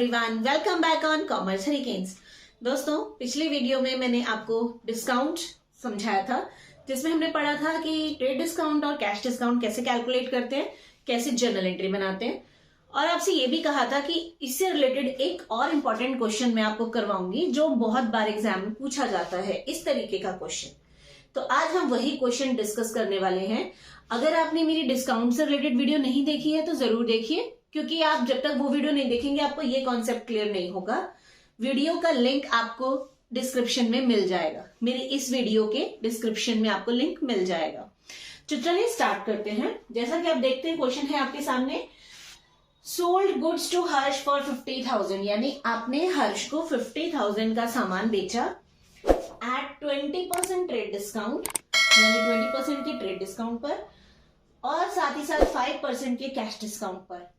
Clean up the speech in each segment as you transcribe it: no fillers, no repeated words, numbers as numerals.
Everyone, welcome back on commerce hurricanes. दोस्तों, पिछली video में मैंने आपको डिस्काउंट समझाया था, जिसमें हमने पढ़ा था कि ट्रेड डिस्काउंट और कैश डिस्काउंट कैसे कैलकुलेट करते हैं, कैसे जर्नल एंट्री बनाते हैं। और आपसे ये भी कहा था कि इससे रिलेटेड एक और इम्पोर्टेंट क्वेश्चन मैं आपको करवाऊंगी, जो बहुत बार एग्जाम में पूछा जाता है, इस तरीके का क्वेश्चन। तो आज हम वही क्वेश्चन डिस्कस करने वाले हैं। अगर आपने मेरी डिस्काउंट से रिलेटेड वीडियो नहीं देखी है तो जरूर देखिए, क्योंकि आप जब तक वो वीडियो नहीं देखेंगे आपको ये कॉन्सेप्ट क्लियर नहीं होगा। वीडियो का लिंक आपको डिस्क्रिप्शन में मिल जाएगा, मेरी इस वीडियो के डिस्क्रिप्शन में आपको लिंक मिल जाएगा। तो चलिए स्टार्ट करते हैं। जैसा कि आप देखते हैं, क्वेश्चन है आपके सामने, sold goods to Harsh for 50,000, यानी आपने हर्ष को 50,000 का सामान बेचा एट 20% ट्रेड डिस्काउंट, यानी 20% के ट्रेड डिस्काउंट पर, और साथ ही साथ 5% के कैश डिस्काउंट पर।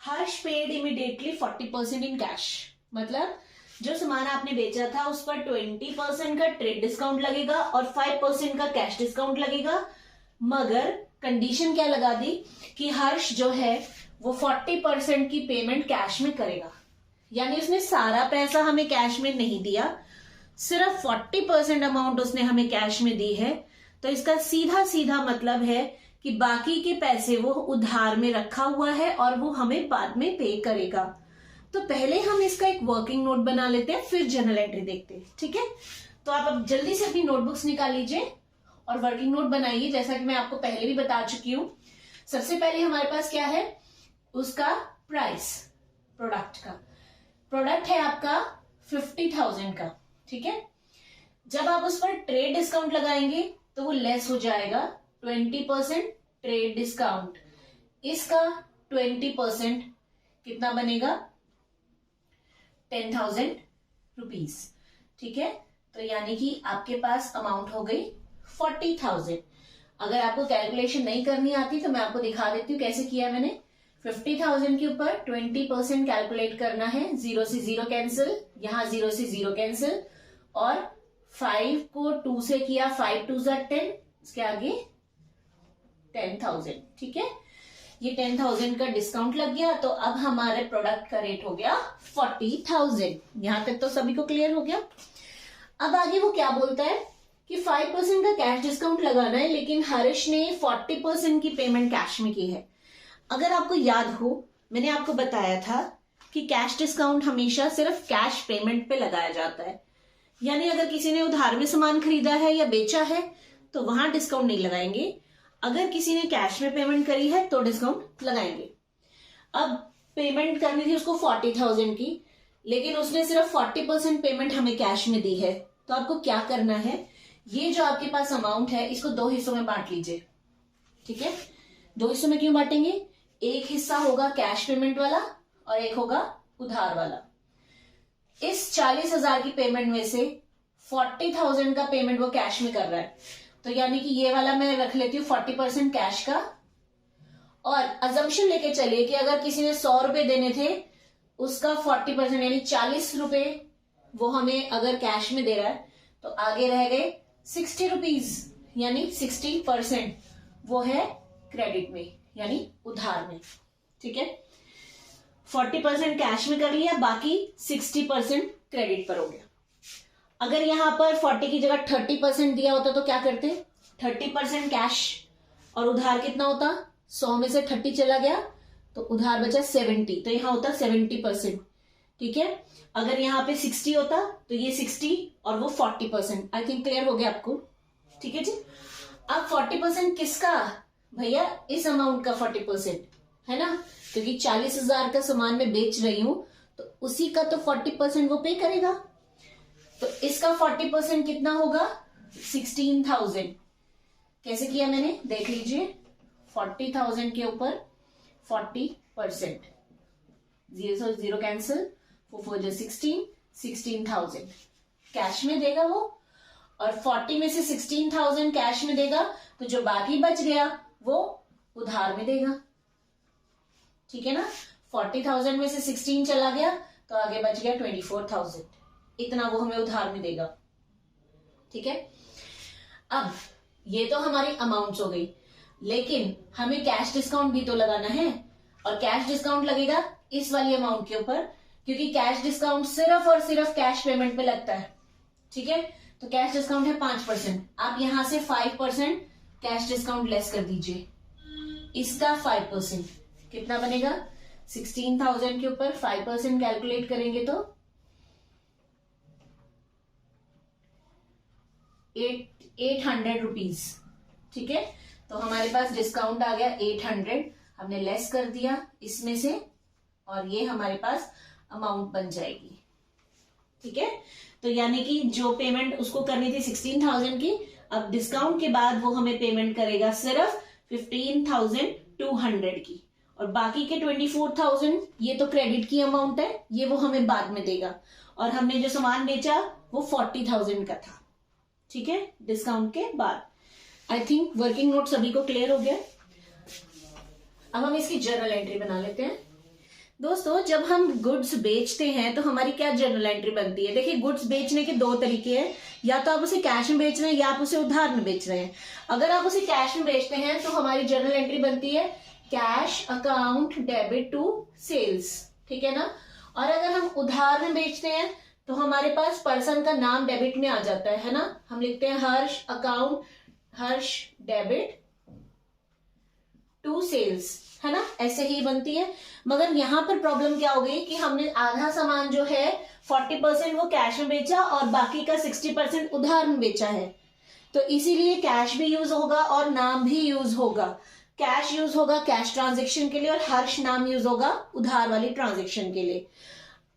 हर्ष पेड इमीडिएटली 40% इन कैश, मतलब जो सामान आपने बेचा था उस पर 20% का ट्रेड डिस्काउंट लगेगा और 5% का कैश डिस्काउंट लगेगा। मगर कंडीशन क्या लगा दी कि हर्ष जो है वो 40% की पेमेंट कैश में करेगा, यानी उसने सारा पैसा हमें कैश में नहीं दिया, सिर्फ 40% अमाउंट उसने हमें कैश में दी है। तो इसका सीधा सीधा मतलब है कि बाकी के पैसे वो उधार में रखा हुआ है और वो हमें बाद में पे करेगा। तो पहले हम इसका एक वर्किंग नोट बना लेते हैं, फिर जर्नल एंट्री देखते हैं, ठीक है। तो आप अब जल्दी से अपनी नोटबुक्स निकाल लीजिए और वर्किंग नोट बनाइए, जैसा कि मैं आपको पहले भी बता चुकी हूं। सबसे पहले हमारे पास क्या है, उसका प्राइस, प्रोडक्ट का। प्रोडक्ट है आपका 50,000 का, ठीक है। जब आप उस पर ट्रेड डिस्काउंट लगाएंगे तो वो लेस हो जाएगा, 20% ट्रेड डिस्काउंट। इसका 20% कितना बनेगा, 10,000 रुपीज, ठीक है। तो यानी कि आपके पास अमाउंट हो गई 40,000। अगर आपको कैलकुलेशन नहीं करनी आती तो मैं आपको दिखा देती हूँ कैसे किया मैंने। 50,000 के ऊपर 20% कैलकुलेट करना है, 0 से 0 कैंसिल, यहां 0 से 0 कैंसिल, और 5 को 2 से किया, 5 2 ज़ा 10, इसके आगे 10,000, ठीक है। ये 10,000 का डिस्काउंट लग गया, तो अब हमारे प्रोडक्ट का रेट हो गया 40,000। यहां तक तो सभी को क्लियर हो गया। अब आगे वो क्या बोलता है कि 5% का कैश डिस्काउंट लगाना है, लेकिन हर्ष ने 40% की पेमेंट कैश में की है। अगर आपको याद हो, मैंने आपको बताया था कि कैश डिस्काउंट हमेशा सिर्फ कैश पेमेंट पे लगाया जाता है, यानी अगर किसी ने उधार में सामान खरीदा है या बेचा है तो वहां डिस्काउंट नहीं लगाएंगे। अगर किसी ने कैश में पेमेंट करी है तो डिस्काउंट लगाएंगे। अब पेमेंट करनी थी उसको 40,000 की, लेकिन उसने सिर्फ 40% पेमेंट हमें कैश में दी है। तो आपको क्या करना है, ये जो आपके पास अमाउंट है इसको 2 हिस्सों में बांट लीजिए, ठीक है। 2 हिस्सों में क्यों बांटेंगे, एक हिस्सा होगा कैश पेमेंट वाला और एक होगा उधार वाला। इस 40,000 की पेमेंट में से 40,000 का पेमेंट वो कैश में कर रहा है, तो यानी कि ये वाला मैं रख लेती हूँ 40% कैश का। और अजम्पशन लेके चलिए कि अगर किसी ने 100 रुपए देने थे, उसका 40% यानी 40 रुपए वो हमें अगर कैश में दे रहा है, तो आगे रह गए 60 रुपीज, यानी 60% वो है क्रेडिट में, यानी उधार में, ठीक है। 40% कैश में कर लिया, बाकी 60% क्रेडिट पर हो गया। अगर यहां पर 40 की जगह 30% दिया होता तो क्या करते, 30% कैश और उधार कितना होता, 100 में से 30 चला गया तो उधार बचा 70, तो यहां होता 70%, ठीक है। अगर यहां पे 60 होता तो ये 60 और वो 40%। आई थिंक क्लियर हो गया आपको, ठीक है जी। अब 40% किसका, भैया इस अमाउंट का 40% है ना, क्योंकि 40,000 का सामान मैं बेच रही हूं तो उसी का तो 40% वो पे करेगा। तो इसका 40% कितना होगा, 16,000। कैसे किया मैंने, देख लीजिए। 40,000 के ऊपर 40%, 0 से 0 कैंसिल, 4 4 16, 16,000 कैश में देगा वो, और 40 में से 16,000 कैश में देगा, तो जो बाकी बच गया वो उधार में देगा, ठीक है ना। 40,000 में से 16 चला गया तो आगे बच गया 24,000, इतना वो हमें उधार में देगा, ठीक है। अब ये तो हमारी अमाउंट हो गई, लेकिन हमें कैश डिस्काउंट भी तो लगाना है, और कैश डिस्काउंट लगेगा इस वाली अमाउंट के ऊपर, क्योंकि कैश डिस्काउंट सिर्फ और सिर्फ कैश पेमेंट पे लगता है, ठीक है। तो कैश डिस्काउंट है 5%, आप यहां से 5% कैश डिस्काउंट लेस कर दीजिए, इसका 5% कितना बनेगा, 16,000 के ऊपर 5% कैलकुलेट करेंगे तो 800 रुपीज, ठीक है। तो हमारे पास डिस्काउंट आ गया 800, हमने लेस कर दिया इसमें से, और ये हमारे पास अमाउंट बन जाएगी, ठीक है। तो यानी कि जो पेमेंट उसको करनी थी 16,000 की, अब डिस्काउंट के बाद वो हमें पेमेंट करेगा सिर्फ 15,200 की, और बाकी के 24,000 ये तो क्रेडिट की अमाउंट है, ये वो हमें बाद में देगा। और हमने जो सामान बेचा वो 40,000 का था, ठीक है, डिस्काउंट के बाद। आई थिंक वर्किंग नोट सभी को क्लियर हो गया। अब हम इसकी जर्नल एंट्री बना लेते हैं। दोस्तों, जब हम गुड्स बेचते हैं तो हमारी क्या जर्नल एंट्री बनती है। देखिए, गुड्स बेचने के दो तरीके हैं, या तो आप उसे कैश में बेच रहे हैं या आप उसे उधार में बेच रहे हैं। अगर आप उसे कैश में बेचते हैं तो हमारी जर्नल एंट्री बनती है cash account debit to sales, ठीक है ना। और अगर हम उधार में बेचते हैं तो हमारे पास पर्सन का नाम डेबिट में आ जाता है ना। हम लिखते हैं Harsh account, Harsh debit to sales, है ना, ऐसे ही बनती है। मगर यहां पर प्रॉब्लम क्या हो गई कि हमने आधा सामान जो है 40% वो कैश में बेचा और बाकी का 60% उधार में बेचा है। तो इसीलिए कैश भी यूज होगा और नाम भी यूज होगा। कैश यूज होगा कैश ट्रांजेक्शन के लिए और हर्ष नाम यूज होगा उधार वाली ट्रांजेक्शन के लिए।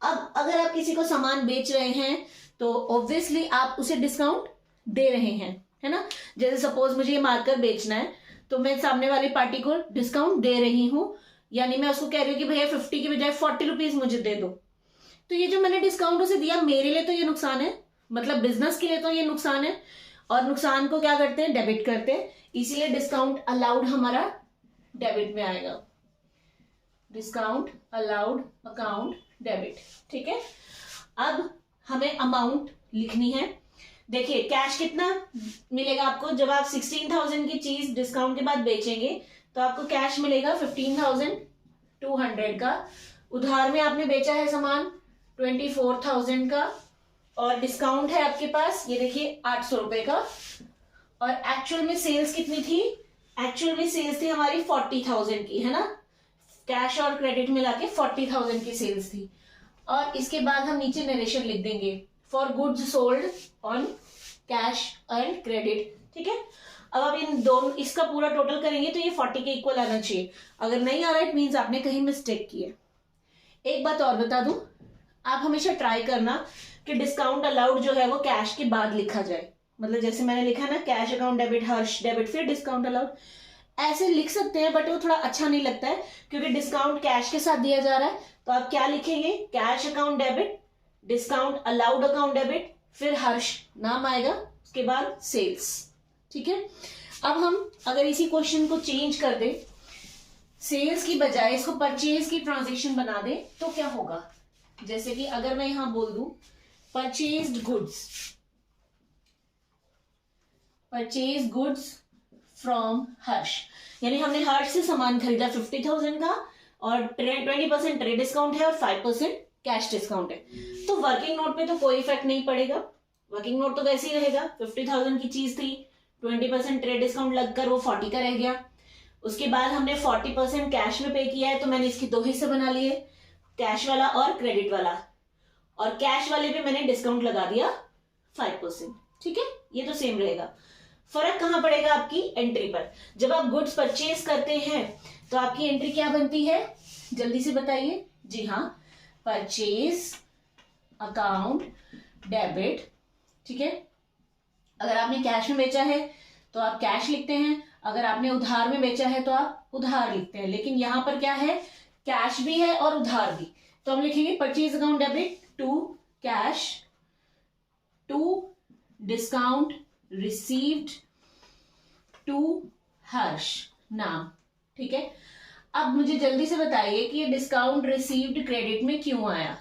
अब अगर आप किसी को सामान बेच रहे हैं तो ऑब्वियसली आप उसे डिस्काउंट दे रहे हैं, है ना। जैसे सपोज मुझे ये मार्कर बेचना है तो मैं सामने वाली पार्टी को डिस्काउंट दे रही हूं, यानी मैं उसको कह रही हूँ कि भैया 50 की बजाय 40 रुपीज मुझे दे दो। तो ये जो मैंने डिस्काउंट उसे दिया, मेरे लिए तो ये नुकसान है, मतलब बिजनेस के लिए तो ये नुकसान है, और नुकसान को क्या करते हैं, डेबिट करते हैं। इसीलिए डिस्काउंट अलाउड हमारा डेबिट में आएगा, डिस्काउंट अलाउड अकाउंट डेबिट, ठीक है। अब हमें अमाउंट लिखनी है। देखिए, कैश कितना मिलेगा आपको, जब आप 16,000 की चीज डिस्काउंट के बाद बेचेंगे तो आपको कैश मिलेगा 15,200 का। उधार में आपने बेचा है सामान 24,000 का, और डिस्काउंट है आपके पास, ये देखिए 800 रुपए का। और एक्चुअल में सेल्स कितनी थी, एक्चुअल में सेल्स थी हमारी 40,000 की, है ना। कैश और क्रेडिट मिला के 40,000 की सेल्स थी। और इसके बाद हम नीचे नरेशन लिख देंगे, for goods sold on cash and credit, ठीक है। अब आप इन दोनों, इसका पूरा टोटल करेंगे तो ये 40 के इक्वल आना चाहिए। अगर नहीं आ रहा है, इट मीन्स आपने कहीं मिस्टेक की है। एक बात और बता दूं, आप हमेशा ट्राई करना कि डिस्काउंट अलाउड जो है वो कैश के बाद लिखा जाए। मतलब जैसे मैंने लिखा ना, कैश अकाउंट डेबिट हर्ष डेबिट फिर डिस्काउंट अलाउड, ऐसे लिख सकते हैं, बट वो थोड़ा अच्छा नहीं लगता है क्योंकि डिस्काउंट कैश के साथ दिया जा रहा है। तो आप क्या लिखेंगे, cash account debit, discount allowed account debit, फिर हर्ष नाम आएगा, उसके बाद सेल्स, ठीक है। अब हम अगर इसी क्वेश्चन को चेंज कर दें, सेल्स की बजाय इसको परचेज की ट्रांजेक्शन बना दे तो क्या होगा। जैसे कि अगर मैं यहां बोल दूं purchased goods, purchase goods from Harsh, यानी हमने हर्ष से सामान खरीदा 50,000 का और 20% ट्रेड डिस्काउंट है और 5% कैश डिस्काउंट है। तो वर्किंग नोट पे तो कोई इफेक्ट नहीं पड़ेगा, वर्किंग नोट तो वैसे ही रहेगा। 50,000 की चीज थी, 20% ट्रेड डिस्काउंट लगकर वो 40 का रह गया। उसके बाद हमने 40% कैश में पे किया है, तो मैंने इसके दो हिस्से बना लिए, कैश वाला और क्रेडिट वाला, और कैश वाले पे मैंने डिस्काउंट लगा दिया 5%, ठीक है। ये तो सेम रहेगा। फर्क कहां पड़ेगा, आपकी एंट्री पर। जब आप गुड्स परचेज करते हैं तो आपकी एंट्री क्या बनती है, जल्दी से बताइए। जी हाँ, परचेज अकाउंट डेबिट, ठीक है। अगर आपने कैश में बेचा है तो आप कैश लिखते हैं, अगर आपने उधार में बेचा है तो आप उधार लिखते हैं। लेकिन यहां पर क्या है, कैश भी है और उधार भी, तो हम लिखेंगे purchase account debit to cash to discount received to Harsh नाम, ठीक है। अब मुझे जल्दी से बताइए कि ये डिस्काउंट रिसीव्ड क्रेडिट में क्यों आया।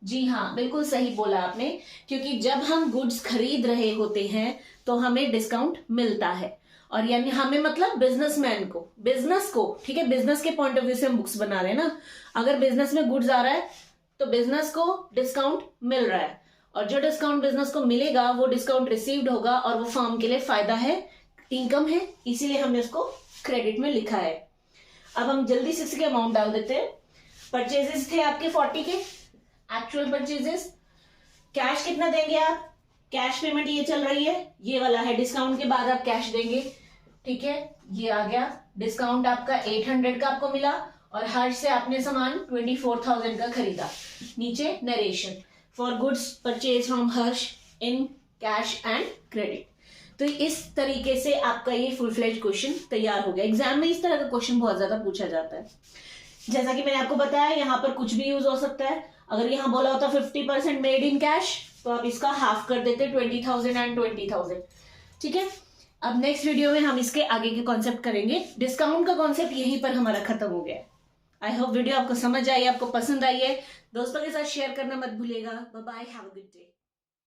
जी हाँ, बिल्कुल सही बोला आपने, क्योंकि जब हम गुड्स खरीद रहे होते हैं तो हमें डिस्काउंट मिलता है, और यानी हमें मतलब बिजनेसमैन को, बिजनेस को, ठीक है, बिजनेस के पॉइंट ऑफ व्यू से हम बुक्स बना रहे हैं ना। अगर बिजनेस में गुड्स आ रहा है तो बिजनेस को डिस्काउंट मिल रहा है, और जो डिस्काउंट बिजनेस को मिलेगा वो डिस्काउंट रिसीव्ड होगा और वो फर्म के लिए फायदा है, इनकम है, इसीलिए हमने उसको क्रेडिट में लिखा है। अब हम जल्दी से इसके अमाउंट डाल देते हैं। परचेजेस थे आपके 40 के एक्चुअल परचेजेस। कैश कितना देंगे आप? कैश पेमेंट ये चल रही है, ये वाला है, डिस्काउंट के बाद आप कैश देंगे, ठीक है, ये आ गया। डिस्काउंट आपका 800 का आपको मिला और हर्ष से आपने सामान 24,000 का खरीदा। नीचे narration for goods purchase from Harsh in cash and credit. तो इस तरीके से आपका ये फुल फ्लेज क्वेश्चन तैयार हो गया। एग्जाम में इस तरह का क्वेश्चन बहुत ज्यादा पूछा जाता है। जैसा कि मैंने आपको बताया, यहाँ पर कुछ भी यूज हो सकता है। अगर यहाँ बोला होता 50% मेड इन कैश, तो आप इसका हाफ कर देते 20,000 एंड 20,000, ठीक है। अब नेक्स्ट वीडियो में हम इसके आगे के कॉन्सेप्ट करेंगे। डिस्काउंट का कॉन्सेप्ट यहीं पर हमारा खत्म हो गया है। आई होप वीडियो आपको समझ आई, आपको पसंद आई है। दोस्तों के साथ शेयर करना मत भूलिएगा। Bye bye, have a good day.